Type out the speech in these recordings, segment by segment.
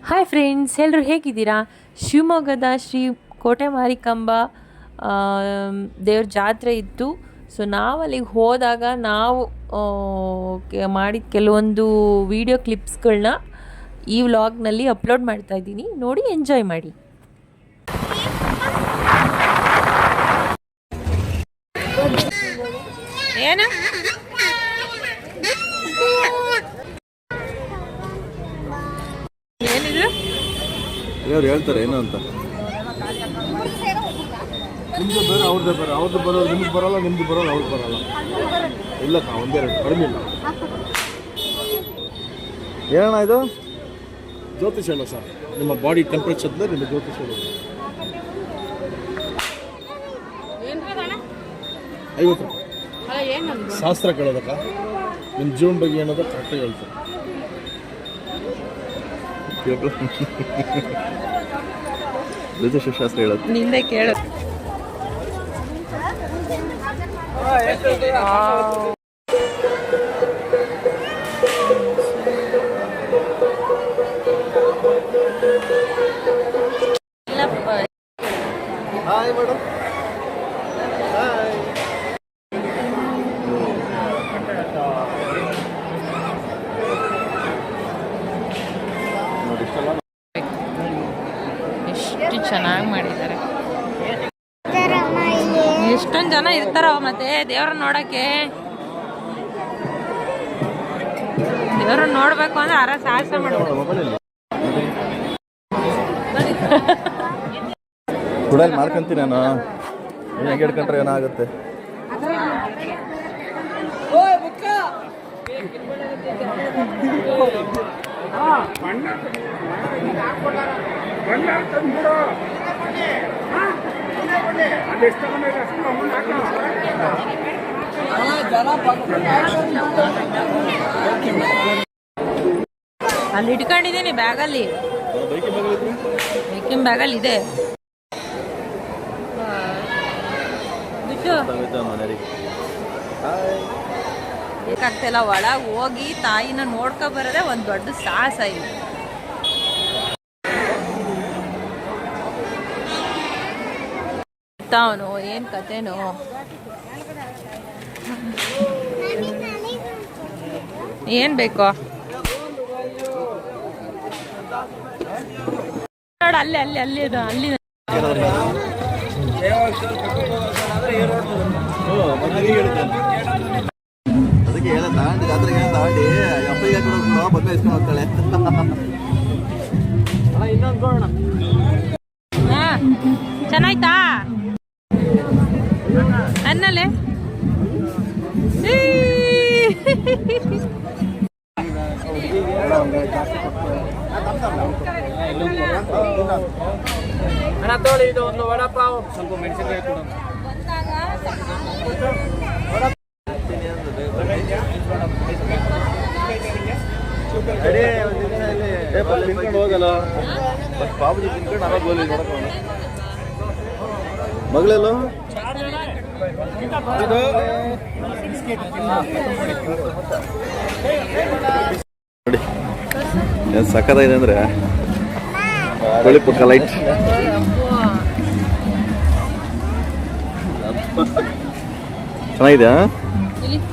Hi friends, ಎಲ್ಲರೂ ಹೇಗಿದ್ದೀರಾ? ಶಿವಮೊಗ್ಗದ ಶ್ರೀ ಕೋಟೆ ಮಾರಿಕಾಂಬ ದೇವ್ರ ಜಾತ್ರೆ ಇತ್ತು. ಸೊ ನಾವು ಅಲ್ಲಿಗೆ ಹೋದಾಗ ನಾವು ಮಾಡಿದ ಕೆಲವೊಂದು ವಿಡಿಯೋ ಕ್ಲಿಪ್ಸ್ಗಳನ್ನ ಈ ವ್ಲಾಗ್ನಲ್ಲಿ ಅಪ್ಲೋಡ್ ಮಾಡ್ತಾ ಇದ್ದೀನಿ. ನೋಡಿ ಎಂಜಾಯ್ ಮಾಡಿ. ಏನ ಯಾರು ಹೇಳ್ತಾರೆ ಏನು ಅಂತ. ನಿಮ್ದು ಬೇರೆ ಅವ್ರದ್ದೇ ಬೇರೆ, ಅವ್ರದ್ದು ಬರೋದು ನಿಮ್ಗೆ ಬರೋಲ್ಲ, ನಿಮ್ದು ಬರೋಲ್ಲ ಅವ್ರಿಗೆ ಬರೋಲ್ಲ. ಇಲ್ಲ ಒಂದೆರಡು ಕಡಿಮೆ ಇಲ್ಲ. ಏನಣ್ಣ ಇದು? ಜ್ಯೋತಿಷ ಅಲ್ಲ ಸರ್, ನಿಮ್ಮ ಬಾಡಿ ಟೆಂಪ್ರೇಚರ್ದ ನಿಮ್ಮ ಜ್ಯೋತಿಷ 50 ರೂಪಾಯಿ. ಶಾಸ್ತ್ರ ಕೇಳೋದಕ್ಕ ನಿಮ್ಮ ಜೀವನ ಬಗ್ಗೆ ಏನದ ಕರೆಕ್ಟಾಗಿ ಹೇಳ್ತಾರೆ. ಜ್ಯೋತಿಷ ಶಾಸ್ತ್ರ ಹೇಳೋದು ನಿಂದೆ ಕೇಳೋದು. Hi madam. ಎಷ್ಟು ಚೆನ್ನಾಗಿ ಮಾಡಿದ್ದಾರೆ. ಎಷ್ಟೊಂದು ಜನ ಇರ್ತಾರ ಮತ್ತೆ ದೇವ್ರನ್ನ ನೋಡಕ್ಕೆ. ದೇವ್ರನ್ನ ನೋಡ್ಬೇಕು ಅಂದ್ರೆ ಅರ ಸಾಹಸ ಮಾಡ್ಬೇಕು. ಕುಡಲ್ ಮಾಡ್ಕೊಂತೀನಿ ನಾನು. ಹೆಂಗೆ ಹಿಡ್ಕೊಂಡ್ರೆ ಏನಾಗುತ್ತೆ? ಅಲ್ಲಿ ಇಟ್ಕೊಂಡಿದ್ದೀನಿ ಬ್ಯಾಗಲ್ಲಿ. ಬೈಕಿನ ಬ್ಯಾಗಲ್ಲಿ ಇದೆ. ಬೇಕಾಗ್ತಿಲ್ಲ, ಒಳಗೆ ಹೋಗಿ ತಾಯಿನ ನೋಡ್ಕೊ ಬರೋದೇ ಒಂದು ದೊಡ್ಡ ಸಾಹಸ ಇದೆ. ಅವನು ಏನ್ ಕತೆನೋ. ಏನ್ ಬೇಕೋ ನೋಡ, ಅಲ್ಲಿ ಅಲ್ಲಿ ಅಲ್ಲಿ ಅದು ಅಲ್ಲಿ. ಅದಕ್ಕೆ ಹೇಳ ತಾಂಡಿ ಜಾತ್ರೆ ತಾಂಡಿ ಅಪ್ಪಗೆ ಬಂದ ಇಸ್ಕೊಂಡು ಹೋಗ್ತಾಳೆ. ಇನ್ನೊಂದು ಕೊಡೋಣ. ಚೆನ್ನಾಯ್ತಾ ಅನ್ನಲೆ? ಅಣ್ಣ ತೋಳಿ, ಇದು ಒಂದು ವಡಾಪಾವ್, ಸ್ವಲ್ಪ ಮೆಣಸಿನಕಾಯಿ ಕೊಡು. ಹೋಗಲ್ಲ ಬಾಬುಜಿ ತಿನ್ಕೊಂಡು ಅವಾಗ ಗೋಲಿ ನೋಡೋಣ. ಮಗಳೆಲ್ಲೋ ನೋಡಿ ಏನು ಸಕ್ಕತ್ತಾಗಿದೆ ಅಂದರೆ ಕೋಳಿ ಪುಕ್ಕ ಲೈಟ್. ಚೆನ್ನಾಗಿದೆ.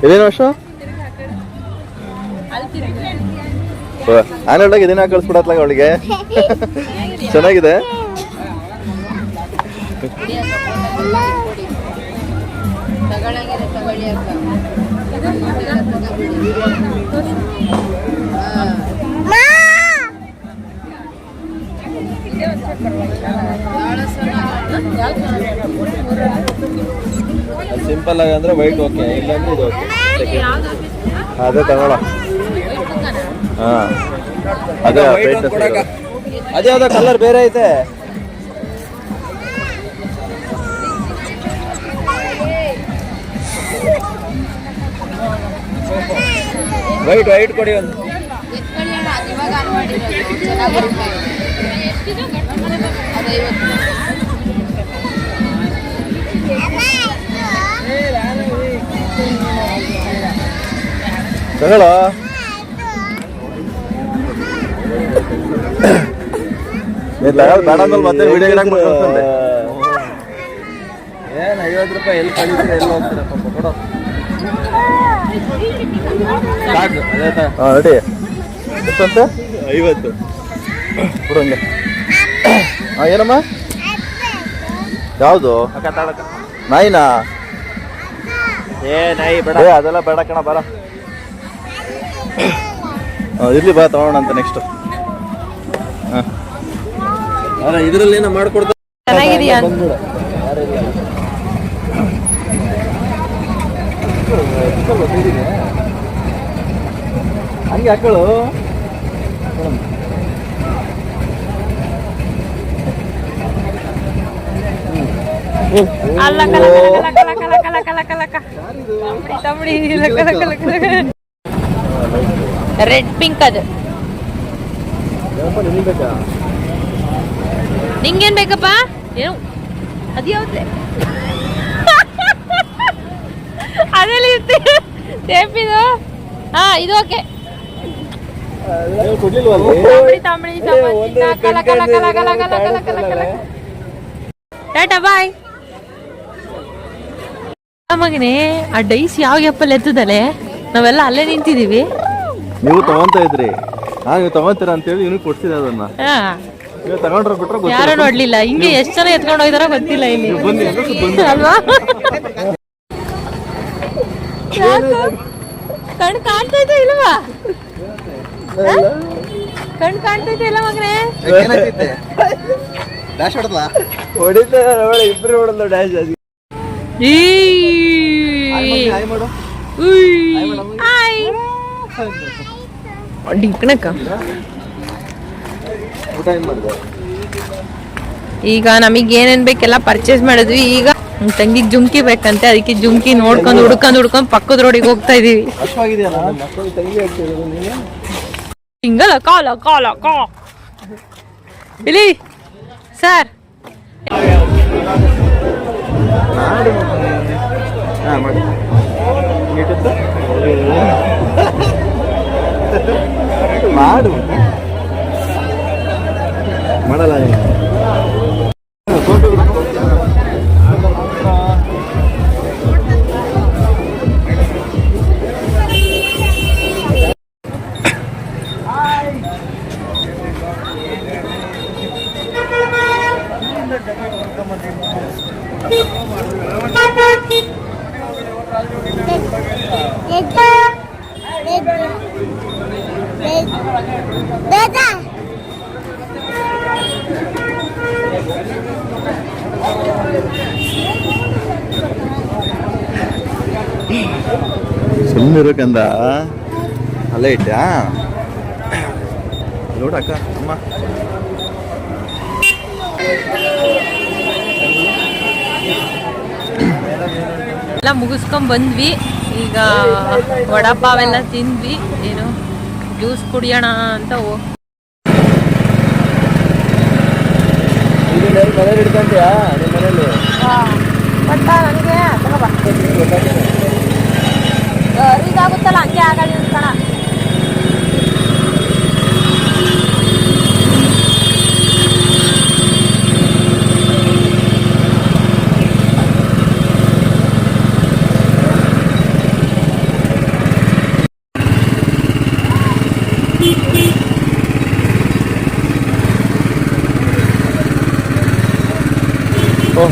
ಇದೇನು ವರ್ಷ ಆನ್ಲೈನ್ ಇದನ್ನ ಕಳಿಸ್ಬಿಡತ್ಲಾಗ ಅವಳಿಗೆ. ಚೆನ್ನಾಗಿದೆ. ಸಿಂಪಲ್ ಆಗಿ ಅಂದ್ರೆ ವೈಟ್ ಓಕೆ, ಇಲ್ಲಾಂದ್ರೆ ಇದು ಓಕೆ. ಅದೇ ತಗೊಳ. ಹಾ ಅದೇ ಅದೇ ಯಾವ್ದೋ ಕಲರ್ ಬೇರೆ ಐತೆ. ವೈಟ್ ವೈಟ್ ಕೊಡಿ ಒಂದು. ತಗೊಳ್ಳೋ. ಬೇಡ ಅಂದ್ರೆ ಮತ್ತೆ ವಿಡಿಯೋ ಏನು 50 ರೂಪಾಯಿ ಎಲ್ಲಿ ಕಳಿಸಿದ್ರೆ ಎಲ್ಲಿ ಹೋಗ್ತಾರೆ ಪಾಪ ಕೊಡೋ ಸಾಕು ಅದೇ ರೆಡಿ ಎಷ್ಟಂತೆ 50 ಕೊಡು ಹಂಗೆ ಏನಮ್ಮ ಯಾವುದು ನಾಯಿನಾ ನಾಯಿ ಬೇಡ ಅದೆಲ್ಲ ಬೇಡ ಕಣ ಬರ ಇರ್ಲಿ ಬಾ ತಗೋಣ ಅಂತ ನೆಕ್ಸ್ಟ್ ಇದ್ರಲ್ಲಿ ಏನೋ ಮಾಡ್ಕೊಡ್ತಾರೆ ಚೆನ್ನಾಗಿದೆಯಾ ಹಂಗೆ ಹಾಕೊಳ್ಳು ಅಲ್ಲ ಕಲ ಕಲ ಕಲ ಕಲ ಕಲ ಕಲ ಕಲ ತಮಿಳಿ ಕಲ ಕಲ ಕಲ ರೆಡ್ ಪಿಂಕ್ ಅದು ನಿಂಗೇನ್ ಬೇಕಪ್ಪ ಏನು ಅದು ಯಾವ್ದೆ ಅದೆಲ್ಲ ಇರ್ತಿ ಟೇಪಿದು ಹಾ ಇದು ಓಕೆ ತಮಿಳಿ ತಮಿಳಿ ಕಲ ಕಲ ಕಲ ಕಲ ಕಲ ಕಲ ಕಲ ಕಲ ಟಾಟಾ ಬಾಯ್ ಮಗನೇ ಆ ಡೈಸ್ ಯಾವ ಗ್ಯಾಪಲ್ಲಿ ಎತ್ತದಲೆ ನಾವೆಲ್ಲ ಅಲ್ಲೇ ನಿಂತಿದೀವಿ ನೀವು ತಗೊಂತ ಇದ್ರಿ ನೀವು ತಗೊಂತೀರ ಅಂತೇಳಿ ಇವ್ನಿಗೆ ಕೊಡ್ಸಿದೆ ಅದನ್ನ ನೀವು ತಗೊಂಡ್ರೆ ಬಿಟ್ರೆ ಯಾರು ನೋಡ್ಲಿಲ್ಲ ಹಿಂಗೆ ಎಷ್ಟು ಜನ ಎತ್ಕೊಂಡು ಹೋಗಿದಾರ ಗೊತ್ತಿಲ್ಲ ಇಲ್ಲಿ ಅಲ್ವಾ ಕಣ್ ಕಾಣ್ತೈತೆ ಇಲ್ವಾ ಕಣ್ ಕಾಣ್ತೈತೆ ಇಲ್ಲ ಮಗನೇ ಡ್ಯಾಶ್ ಹೊಡೆದ ಹೊಡಿತಾರೆ ಇಬ್ರು ಹೊಡೆದ ಡ್ಯಾಶ್ ಅದು ಈಗ ನಮಗ್ ಏನೇನ್ ಬೇಕೆಲ್ಲ ಪರ್ಚೇಸ್ ಮಾಡಿದ್ವಿ ಈಗ ತಂಗಿಗ್ ಜುಮ್ಕಿ ಬೇಕಂತೆ ಅದಕ್ಕೆ ಜುಮ್ಕಿ ನೋಡ್ಕೊಂಡು ಹುಡ್ಕೊಂಡ್ ಪಕ್ಕದ ರೋಡಿಗೆ ಹೋಗ್ತಾ ಇದೀವಿ ಹಿಂಗಲ್ಲ ಕಾಲ ಕಾಲ ಕಾ ಇಲ್ಲಿ ಸರ್ ಮಾಡು ಮಾಡಲ್ಲ ಸುಮ್ಮನಿರೋಕಂದ ಅಲ್ಲೇ ಇಟ್ಟ್ಯಾ ನೋಡಕ್ಕ ಅಮ್ಮ ಎಲ್ಲ ಮುಗಿಸ್ಕೊಂಡ್ ಬಂದ್ವಿ ಈಗ ವಡಾಪಾವೆಲ್ಲ ತಿಂದ್ವಿ ಏನು ಜ್ಯೂಸ್ ಕುಡಿಯೋಣ ಅಂತ ಮನೇಲಿ ಹಿಡ್ಕೊಂತೀಯಾ ನಿಮ್ಮ ಮನೇಲಿ ನನಗೆ ಇದಾಗುತ್ತಲ್ಲ ಹಂಗೆ ಆಗಲಿ ಕಣ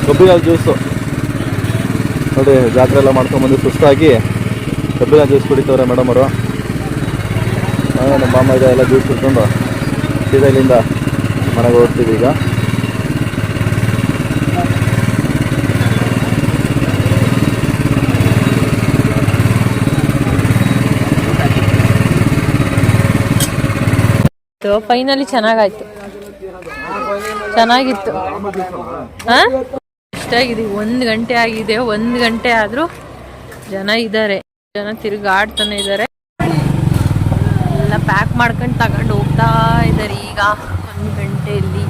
ಕಬ್ಬಿನ ಜ್ಯೂಸು ನೋಡಿ ಜಾತ್ರೆ ಎಲ್ಲ ಮಾಡ್ಕೊಂಡ್ಬಂದು ಸುಸ್ತಾಗಿ ಕಬ್ಬಿನ ಜ್ಯೂಸ್ ಕುಡಿತವ್ರೆ ಮೇಡಮ್ ಅವರು ನಮ್ಮ ಮಾಮ ಇದೆ ಎಲ್ಲ ಜ್ಯೂಸ್ ಕುಡ್ಕೊಂಡು ಸೀದಾ ಇಲ್ಲಿಂದ ಮನೆಗೆ ಹೋಗ್ತೀವಿ ಈಗ ಫೈನಲಿ ಚೆನ್ನಾಗಾಯ್ತು ಚೆನ್ನಾಗಿತ್ತು ಇಷ್ಟಾಗಿದೆ 1 ಗಂಟೆ ಆಗಿದೆ 1 ಗಂಟೆ ಆದ್ರೂ ಜನ ಇದ್ದಾರೆ ಜನ ತಿರುಗಾಡ್ತಾನೆ ಇದ್ದಾರೆ ಎಲ್ಲ ಪ್ಯಾಕ್ ಮಾಡ್ಕೊಂಡು ತಗೊಂಡು ಹೋಗ್ತಾ ಇದ್ದಾರೆ ಈಗ 1 ಗಂಟೆಯಲ್ಲಿ